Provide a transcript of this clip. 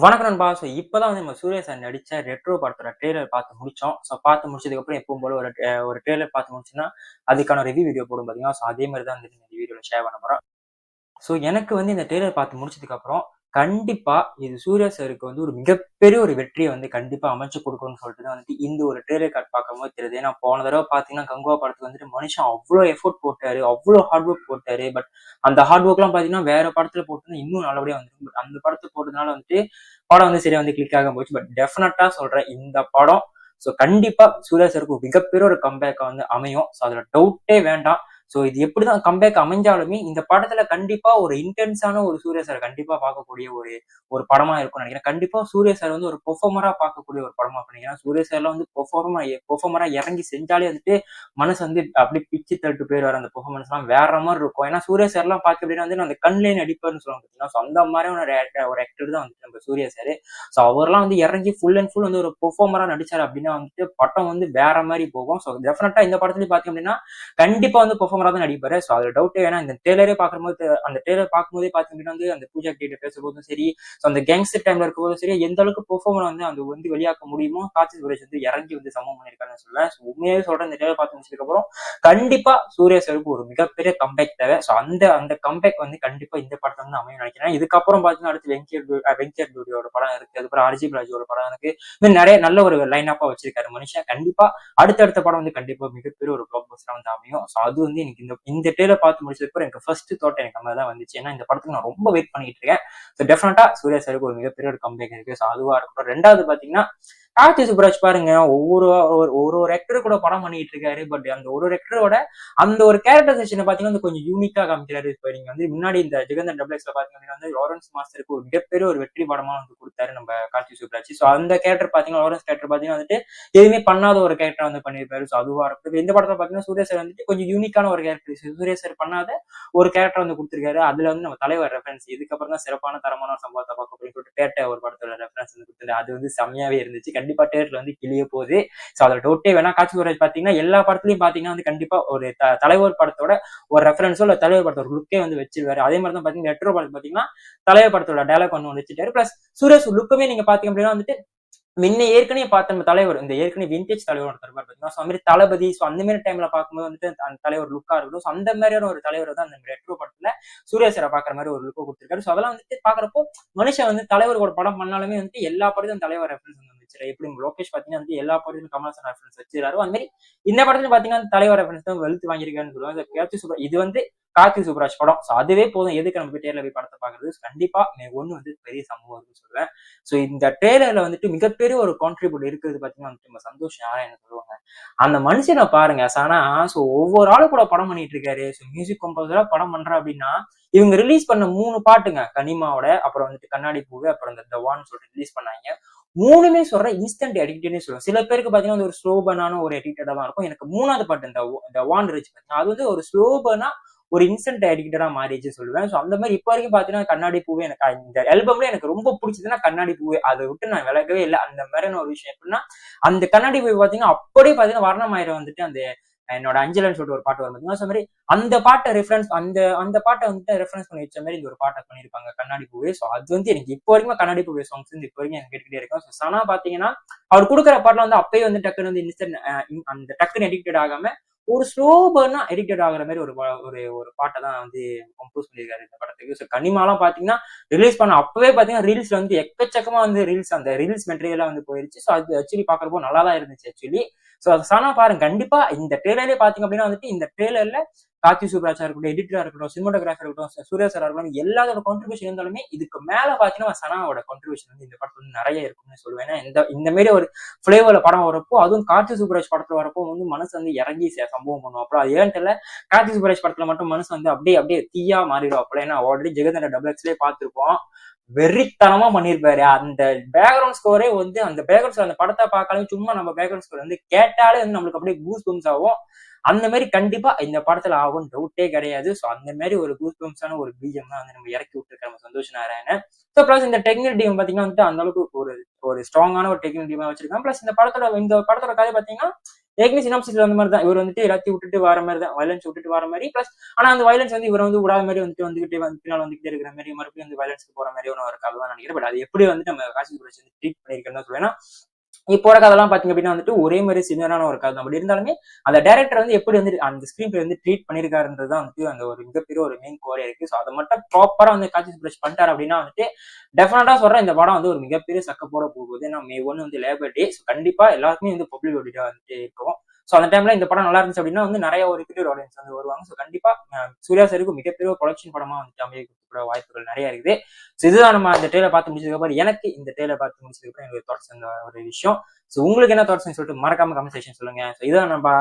வணக்கம் நண்பா. இப்பதான் நம்ம சூர்யா சார் நடிச்ச ரெட்ரோ படத்தோட ட்ரெய்லர் பார்த்து முடிச்சோம். பார்த்து முடிச்சதுக்கப்புறம் எப்பவும் போல ஒரு ட்ரெய்லர் பார்த்து முடிச்சோம்னா, அதுக்கான ரிவ்யூ வீடியோ போடும் பார்த்தீங்களா? அதே மாரி தான் வந்துட்டு இந்த வீடியோல ஷேர் பண்ண போறோம். எனக்கு வந்து இந்த ட்ரெய்லர் பார்த்து முடிச்சதுக்கப்புறம், கண்டிப்பா இது சூர்யா சாருக்கு வந்து ஒரு மிகப்பெரிய ஒரு வெற்றிய வந்து கண்டிப்பா அமைச்சு குடுக்கும்னு சொல்லிட்டு தான் வந்துட்டு இந்த ஒரு ட்ரெய்லர் பார்க்கும்போது தெரியுது. ஏன்னா போன தடவ பார்த்தீங்கன்னா, கங்குவா படத்துக்கு வந்துட்டு மனுஷன் அவ்ளோ எஃபோர்ட் போட்டாரு. அவ்ளோ ஹார்ட் ஒர்க் போட்டாரு. பட் அந்த ஹார்ட் ஒர்க்லாம் பார்த்தீங்கன்னா, வேற படத்துல போட்டிருந்தா இன்னும் நல்லபடியா வந்திருக்கும். பட் அந்த படத்துல போட்டதுனால வந்துட்டு படம் வந்து சரியா வந்து கிளிக் ஆகாம போச்சு. பட் டெஃபினட்டா சொல்றேன் இந்த படம் கண்டிப்பா சூர்யா சாருக்கு மிகப்பெரிய ஒரு கம்பேக்கா வந்து அமையும். அதுல டவுட்டே வேண்டாம். இது எப்படிதான் கம்பேக் அமைஞ்சாலுமே இந்த படத்துல கண்டிப்பா ஒரு இன்டென்ஸான ஒரு சூர்யா சார் கண்டிப்பா பார்க்கக்கூடிய ஒரு ஒரு படமா இருக்கும்னு நினைக்கிறேன். கண்டிப்பா சூர்யா சார் வந்து ஒரு பெர்ஃபார்மரா பார்க்கக்கூடிய ஒரு படமா இருக்கும். ஏன்னா சூர்யா சார்லாம் வந்து பெர்ஃபார்மரா இறங்கி செஞ்சாலே வந்துட்டு மனசு வந்து அப்படியே பிச்சு தள்ளிட்டு போயிடுவாரு. அந்த பெர்ஃபார்மன்ஸ் எல்லாம் வேற மாதிரி இருக்கும். ஏன்னா சூர்யா சார் எல்லாம் பார்க்க அப்படின்னா வந்து அந்த கண்லேயே நடிப்பாருன்னு சொல்லுவாங்க பார்த்தீங்கன்னா, அந்த மாதிரியான ஒரு ஆக்டர் தான் வந்துட்டு நம்ம சூர்யா சார். அவர்லாம் வந்து இறங்கி ஃபுல் அண்ட் ஃபுல் வந்து ஒரு பெர்ஃபார்மரா நடிச்சாரு அப்படின்னா வந்துட்டு படம் வந்து வேற மாதிரி போகும். டெஃபினட்டா இந்த படத்துலயும் பாத்தீங்க அப்படின்னா கண்டிப்பா வந்து பெர்ஃபார்மரா தான் நடிப்பாரு. அதுல டவுட்டே வேணா. இந்த ட்ரெய்லரே பார்க்கும்போது அந்த ட்ரெய்லர் பார்க்கும்போதே பாத்தீங்க அப்படின்னா வந்து அந்த பூஜா கிட்ட பேசும்போதும் சரி, அந்த கேங்ஸ்டர் டைம்ல இருக்கும்போதும் சரி, எந்த அளவுக்கு பெர்ஃபார்மர் வந்து அந்த வந்து வெளியாக்க முடியுமோ கார்த்தி சுரேஷ் வந்து இறங்கி வந்து சமம் பண்ணிருக்காருன்னு சொல்லுவேன். உண்மையாவே சொல்றேன், இந்த ட்ரெய்லர் பார்த்து முடிச்சதுக்கு அப்புறம் கண்டிப்பா சூர்யா சாருக்கு ஒரு மிகப்பெரிய கம்பேக் தேவை. அந்த அந்த கம்பேக் வந்து கண்டிப்பா இந்த படத்துல வந்து அமையும் நினைக்கிறேன். இதுக்கப்புறம் பாத்தீங்கன்னா அடுத்து வெங்கட் பியூட்டியோட படம் இருக்கு. அதுக்கப்புறம் அரிஜித் ராஜோட படம் இருக்கு. இன்னும் நிறைய நல்ல ஒரு லைன் அப்பா வச்சிருக்காரு மனுஷன். கண்டிப்பா அடுத்தடுத்த படம் வந்து கண்டிப்பா மிகப்பெரிய ஒரு பிளாக் பஸ்டரா வந்து அமையும். அது வந்து எனக்கு இந்த ட்ரெய்லர் பார்த்து முடிச்சதுக்கு எனக்கு ஃபர்ஸ்ட் தாட் எனக்கு அந்த தான் வந்துச்சு. ஏன்னா இந்த படத்துக்கு நான் ரொம்ப வெயிட் பண்ணிட்டு இருக்கேன். டெஃபினட்டா சூர்யா சாருக்கு ஒரு மிகப்பெரிய ஒரு கம்பேக் இருக்கு. அதுவா இருக்கட்டும். ரெண்டாவது பாத்தீங்கன்னா கார்த்தி சுப்ராஜ் பாருங்க, ஒவ்வொரு ஒரு ஒரு ஆக்டர் கூட படம் பண்ணிட்டு இருக்காரு. பட் அந்த ஒரு ஆக்டரோட அந்த ஒரு கேரக்டரைசேஷனை பாத்தீங்கன்னா கொஞ்சம் யூனிக்கா காமிக்கிறாரு. இப்ப நீங்க வந்து முன்னாடி இந்த ஜெகந்தன் டபிள்ஸ்ல பாத்தீங்கன்னா வந்து லாரன்ஸ் மாஸ்டருக்கு ஒரு மிகப்பெரிய ஒரு வெற்றி படமா வந்து கொடுத்தாரு நம்ம கார்த்தி சுப்ராஜ். அந்த கேரக்டர் பாத்தீங்கன்னா லாரன்ஸ் கேரக்டர் பாத்தீங்கன்னா வந்துட்டு எதுவுமே பண்ணாத ஒரு கேரக்டர் வந்து பண்ணியிருப்பாரு. அதுவா இருக்கட்டும். இந்த படத்துல பாத்தீங்கன்னா சூர்யா சார் வந்துட்டு கொஞ்சம் யூனிக்கான ஒரு கேரக்டர், சூர்யா சார் பண்ணாத ஒரு கேரக்டர் வந்து கொடுத்திருக்காரு. அதுல வந்து நம்ம தலைவர் ரெஃபரன்ஸ் இதுக்கப்புறம் தான் சிறப்பான தரமான சம்பவத்தை பார்க்க அப்படின்னு சொல்லிட்டு பேட்டை ஒரு படத்தோட ரெஃபரன்ஸ் வந்து கொடுத்தாரு. அது வந்து செம்மையாவே இருந்துச்சு. கண்டிப்பா தேட்டர்ல வந்து கிளிய போகுது. அதுல டவுட்டே வேணா. காட்சி சுப்ராஜ் பாத்தீங்கன்னா எல்லா படத்துலயும் பாத்தீங்கன்னா வந்து கண்டிப்பா ஒரு தலைவர் படத்தோட ஒரு ரெஃபரன்ஸோ இல்ல தலைவர் படத்தோட லுக்கே வந்து வச்சிருவாரு. அதே மாதிரி தான் பாத்தீங்கன்னா ரெட்ரோ படத்துல பாத்தீங்கன்னா தலைவர் படத்தோட டைலாக் ஒன்று வச்சுட்டாரு. பிளஸ் சுரேஷ் லுக்குமே நீங்க பாத்தீங்க அப்படின்னா வந்துட்டு முன்ன ஏற்கனவே பார்த்த நம்ம தலைவர் இந்த ஏற்கனவே விண்டேஜ் தலைவர் ஒருத்தர் பாத்தீங்கன்னா அந்த மாதிரி தளபதி அந்த மாதிரி டைம்ல பார்க்கும்போது வந்துட்டு அந்த தலைவர் லுக்கா இருக்கட்டும். அந்த மாதிரியான ஒரு தலைவர் தான் அந்த ரெட்ரோ படத்துல சூர்யா சாரை பாக்குற மாதிரி ஒரு லுக்கை கொடுத்திருக்காரு. அதெல்லாம் வந்துட்டு பாக்குறப்போ மனுஷன் வந்து தலைவர் ஒரு படம் பண்ணாலுமே வந்துட்டு எல்லா படத்தையும் தலைவர் ரெஃபரன்ஸ் வந்து வச்சிருக்காரு. எப்படி லோகேஷ் பாத்தீங்கன்னா வந்து எல்லா படத்தையும் கமல்ஹாசன் ரெஃபரன்ஸ் வச்சிருக்காரு. அந்த மாதிரி இந்த படத்துல பாத்தீங்கன்னா தலைவர் ரெஃபரன்ஸ் தான் வெளுத்து வாங்கியிருக்காருன்னு சொல்லுவாங்க. இது வந்து கார்த்தி சுப்ராஜ் படம். அதுவே போதும் எதுக்கு நம்ம தேர்ல போய் படத்தை பாக்குறது. கண்டிப்பா ஒண்ணு வந்து பெரிய சம்பவம் இருக்குன்னு சொல்லுவேன். இந்த ட்ரெய்லர்ல வந்துட்டு மிகப்பெரிய ஒரு கான்ட்ரிபியூட் இருக்குது பாத்தீங்கன்னா நம்ம சந்தோஷ் நாராயணன் சொல்லுவாங்க. அந்த மனுஷனை பாருங்க. ஆனா ஒவ்வொரு ஆளு கூட படம் பண்ணிட்டு இருக்காரு. மியூசிக் கம்போசரா படம் பண்றா அப்படின்னா இவங்க ரிலீஸ் பண்ண 3 பாட்டுங்க, கனிமாவோட, அப்புறம் வந்துட்டு கண்ணாடி பூவு, அப்புறம் இந்த தவான்னு சொல்லிட்டு ரிலீஸ் பண்ணாங்க. 3மே சொல்றேன் இன்ஸ்டன்ட் எடிக்டட்னே சொல்லுவேன். சில பேருக்கு பாத்தீங்கன்னா ஒரு ஸ்லோபனான ஒரு எடிக்டடா தான் இருக்கும். எனக்கு 3வது பாட்டு இந்த வான் இருந்துச்சு பாத்தீங்கன்னா அது வந்து ஒரு ஸ்லோபனா ஒரு இன்ஸ்டன்ட் எடிக்டடா மாறிச்சு சொல்லுவேன். அந்த மாதிரி இப்ப வரைக்கும் பாத்தீங்கன்னா கண்ணாடி பூவே எனக்கு இந்த ஆல்பம்ல எனக்கு ரொம்ப பிடிச்சதுன்னா கண்ணாடி பூவே. அதை விட்டு நான் விலகவே இல்லை. அந்த மாதிரியான ஒரு விஷயம் எப்படின்னா அந்த கண்ணாடி பூவை பாத்தீங்கன்னா அப்படியே பாத்தீங்கன்னா வர்ணமாயிரம் வந்துட்டு அந்த என்னோட அஞ்சலன்னு சொல்லிட்டு ஒரு பாட்டு வரும் பாத்தீங்கன்னா மாதிரி அந்த பாட்டை ரெஃபரன்ஸ் அந்த பாட்டை வந்துட்டு ரெஃபரன்ஸ் பண்ணி வச்ச மாதிரி இந்த ஒரு பாட்டை பண்ணிருப்பாங்க கண்ணாடி பூவே. அது வந்து எனக்கு இப்போ வரைக்கும் கண்ணாடி பூவே சாங்ஸ் வந்து இப்போ வரைக்கும் எனக்கு கேட்டுக்கிட்டே இருக்கும். சனா பாத்தீங்கன்னா அவர் கொடுக்குற பாட்டுல வந்து அப்பயே வந்து டக்குன்னு வந்து இன்ஸ்டன்ட் அந்த டக்குன்னு எடிக்டட் ஆகாம ஒரு ஸ்லோ பர்னா எடிக்டட் ஆகுற மாதிரி ஒரு ஒரு பாட்டை தான் வந்து கம்போஸ் பண்ணியிருக்காரு இந்த படத்துக்கு. கனிமாலாம் பாத்தீங்கன்னா ரிலீஸ் பண்ண அப்பவே பாத்தீங்கன்னா ரீல்ஸ் வந்து எக்கச்சக்கமா வந்து அந்த ரீல்ஸ் மெட்டீரியலா வந்து போயிருச்சு. அது ஆக்சுவலி பாக்குறப்போ நல்லா தான் இருந்துச்சு ஆக்சுவலி. சனா பாருங்க, கண்டிப்பா இந்த ட்ரெய்லரே பாத்தீங்க அப்படின்னா வந்துட்டு இந்த ட்ரெய்லர்ல கார்த்தி சுப்ராஜா இருக்கட்டும், எடிட்டரா இருக்கட்டும், சினிமாட்டோகிராஃபர் இருக்கட்டும், சூர்யா சாரா இருக்கட்டும், எல்லாரோட கான்ட்ரிபியூஷன் இருந்தாலுமே இதுக்கு மேல பாத்தீங்கன்னா சனாவோட கான்ட்ரிபியூஷன் வந்து இந்த படத்துல வந்து நிறைய இருக்கும்னு சொல்லுவேன். ஏன்னா இந்த மாதிரி ஒரு பிளேவர்ல படம் வரப்போ, அதுவும் கார்த்தி சுப்ராஜ் படத்துல வரப்போ வந்து மனசு வந்து இறங்கி சம்பவம் பண்ணுவோம். அப்புறம் அது ஏன் தெரியல, கார்த்தி சுப்ராஜ் படத்துல மட்டும் மனசு வந்து அப்படியே அப்படியே தீயா மாறிடும். அப்படி ஏன்னா ஆல்ரெடி ஜெகதண்ட டபுள்ஸ்லயே பார்த்திருப்போம். வெறித்தனமா பண்ணிருப்பாரு. அந்த பேக்ரவுண்ட் ஸ்கோரே வந்து அந்த பேக்ரவுண்ட் அந்த படத்தை பார்க்காலும் சும்மா நம்ம பேக்ரவுண்ட் ஸ்கோர் வந்து கேட்டாலே வந்து நம்மளுக்கு அப்படியே கூஸ் பம்ஸ் ஆகும். அந்த மாதிரி கண்டிப்பா இந்த படத்துல ஆகும், டவுட்டே கிடையாது. அந்த மாதிரி ஒரு கூஸ் பம்ஸான ஒரு பீஜம் தான் வந்து நம்ம இறக்கி விட்டுருக்காரு நம்ம சந்தோஷ் நாராயணன். பிளஸ் இந்த டெக்னிக்கல் டீம் பாத்தீங்கன்னா வந்துட்டு அந்த அளவுக்கு ஒரு ஸ்ட்ராங்கான ஒரு டெக்னிக்கல் டீமா வச்சிருக்காங்க. பிளஸ் இந்த படத்தோட கதை பாத்தீங்கன்னா ஏற்கனவே சினாப்சிஸ்ல அந்த மாதிரி தான் இவர் வந்துட்டு எல்லாத்தையும் விட்டுட்டு வர மாதிரி தான், வயலன்ஸ் விட்டுட்டு வர மாதிரி பிளஸ் ஆனா அந்த வயலன்ஸ் வந்து இவர் வந்து விடாத மாதிரி வந்துட்டு பின்னால் வந்துகிட்டே இருக்கிற மாதிரி மறுபடியும் வந்து வயலன்ஸ்க்கு போற மாதிரி ஒரு கதை தான் நினைக்கிறேன். பட் அது எப்படி வந்து நம்ம காசி சுப்ரேஷ் வந்து ட்ரீட் பண்ணியிருக்கேன்னு தான் சொல்லுவேன். இப்போ கதெல்லாம் பாத்தீங்க அப்படின்னா வந்துட்டு ஒரே மாதிரி சிமிலரான ஒரு கதை தான். பட் இருந்தாலுமே அந்த டைரக்டர் வந்து எப்படி வந்து அந்த ஸ்கிரீன் பிளே வந்து ட்ரீட் பண்ணிருக்காருன்றது தான் வந்துட்டு அந்த ஒரு மிகப்பெரிய ஒரு மெயின் கோரே இருக்கு. ஸோ அதை மட்டும் ப்ராப்பரா வந்து காட்சி சுப்ரேஷ் பண்ணிட்டாரு அப்படின்னா வந்துட்டு டெஃபினட்டா சொல்றேன் இந்த படம் வந்து ஒரு மிகப்பெரிய சக்கப்போட போகுது. ஏன்னா May 1 வந்து லேபர் டே. ஸோ கண்டிப்பா எல்லாருக்குமே வந்து பப்ளிக் ஹாலிடே வந்துட்டு இருக்கும். ஸோ அந்த டைம்ல இந்த படம் நல்லா இருந்துச்சு அப்படின்னா வந்து நிறைய ஒரு ரிப்பீட்டட் ஆடியன்ஸ் வந்து வருவாங்க. ஸோ கண்டிப்பா சூர்யா சாருக்கு மிகப்பெரிய ஒரு ப்ரொடக்ஷன் படமா வந்துட்டு அமையக்கூடிய வாய்ப்புகள் நிறைய இருக்குது. ஸோ இதுதான் நம்ம அந்த ட்ரெயிலர் பார்த்து முடிச்சதுக்கு அப்புறம் எனக்கு இந்த ட்ரெயிலர் பார்த்து முடிச்சதுக்கு அப்புறம் எனக்கு தாட்ஸ் அந்த ஒரு விஷயம். ஸோ உங்களுக்கு என்ன தாட்ஸ்ன்னு சொல்லிட்டு மறக்காம கமெண்ட் செக்ஷன் சொல்லுங்க. ஸோ இதான் நம்ம